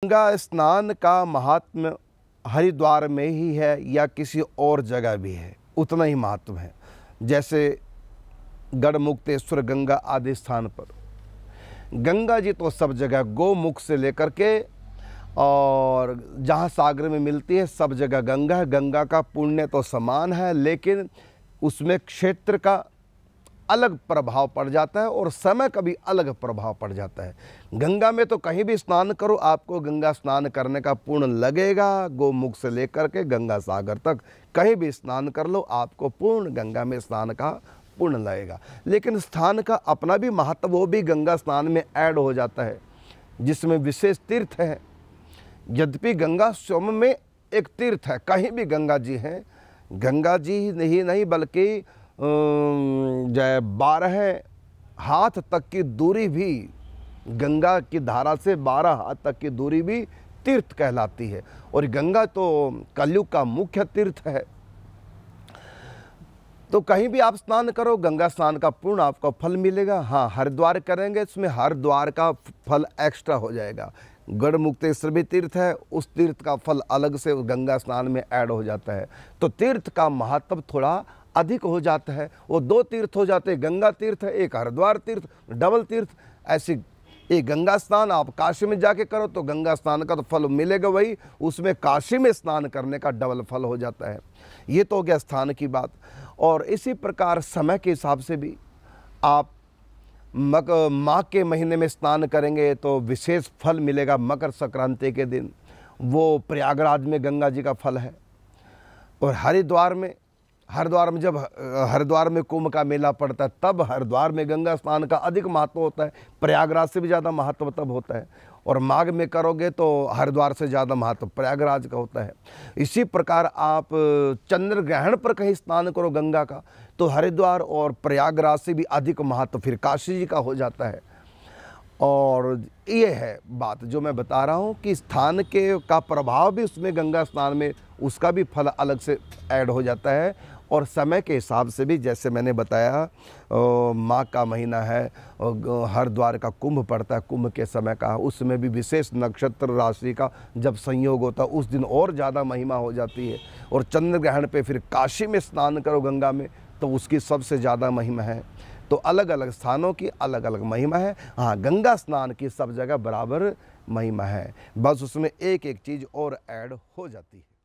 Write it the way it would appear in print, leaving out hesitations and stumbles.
गंगा स्नान का महात्म्य हरिद्वार में ही है या किसी और जगह भी है, उतना ही महत्व है। जैसे गढ़मुक्तेश्वर गंगा आदि स्थान पर गंगा जी तो सब जगह गोमुख से लेकर के और जहाँ सागर में मिलती है सब जगह गंगा है। गंगा का पुण्य तो समान है, लेकिन उसमें क्षेत्र का अलग प्रभाव पड़ जाता है और समय का भी अलग प्रभाव पड़ जाता है। गंगा में तो कहीं भी स्नान करो, आपको गंगा स्नान करने का पुण्य लगेगा। गोमुख से लेकर के गंगा सागर तक कहीं भी स्नान कर लो, आपको पूर्ण गंगा में स्नान का पुण्य लगेगा। लेकिन स्थान का अपना भी महत्व, वो भी गंगा स्नान में ऐड हो जाता है, जिसमें विशेष तीर्थ है। यद्यपि गंगा स्वयं में एक तीर्थ है, कहीं भी गंगा जी हैं। गंगा जी ही नहीं बल्कि 12 हाथ तक की दूरी भी, गंगा की धारा से 12 हाथ तक की दूरी भी तीर्थ कहलाती है। और गंगा तो कलयुग का मुख्य तीर्थ है। तो कहीं भी आप स्नान करो, गंगा स्नान का पूर्ण आपको फल मिलेगा। हाँ, हरिद्वार करेंगे, इसमें हरिद्वार का फल एक्स्ट्रा हो जाएगा। गढ़मुक्तेश्वर भी तीर्थ है, उस तीर्थ का फल अलग से गंगा स्नान में ऐड हो जाता है। तो तीर्थ का महत्व थोड़ा अधिक हो जाता है। वो 2 तीर्थ हो जाते हैं, गंगा तीर्थ है, एक हरिद्वार तीर्थ, डबल तीर्थ। ऐसी एक गंगा स्नान आप काशी में जाके करो तो गंगा स्नान का तो फल मिलेगा वही, उसमें काशी में स्नान करने का डबल फल हो जाता है। ये तो हो गया स्थान की बात। और इसी प्रकार समय के हिसाब से भी आप माघ के महीने में स्नान करेंगे तो विशेष फल मिलेगा। मकर संक्रांति के दिन वो प्रयागराज में गंगा जी का फल है। और हरिद्वार में जब हरिद्वार में कुंभ का मेला पड़ता है तब हरिद्वार में गंगा स्नान का अधिक महत्व होता है। प्रयागराज से भी ज़्यादा महत्व तब होता है। और माघ में करोगे तो हरिद्वार से ज़्यादा महत्व प्रयागराज का होता है। इसी प्रकार आप चंद्र ग्रहण पर कहीं स्नान करो गंगा का तो हरिद्वार और प्रयागराज से भी अधिक महत्व फिर काशी जी का हो जाता है। और ये है बात जो मैं बता रहा हूँ कि स्थान का प्रभाव भी उसमें गंगा स्नान में उसका भी फल अलग से ऐड हो जाता है। और समय के हिसाब से भी जैसे मैंने बताया, माघ का महीना है, हरिद्वार का कुंभ पड़ता है, कुंभ के समय का, उसमें भी विशेष नक्षत्र राशि का जब संयोग होता है उस दिन और ज़्यादा महिमा हो जाती है। और चंद्र ग्रहण पे फिर काशी में स्नान करो गंगा में तो उसकी सबसे ज़्यादा महिमा है। तो अलग अलग स्थानों की अलग अलग महिमा है। हाँ, गंगा स्नान की सब जगह बराबर महिमा है, बस उसमें एक एक चीज़ और ऐड हो जाती है।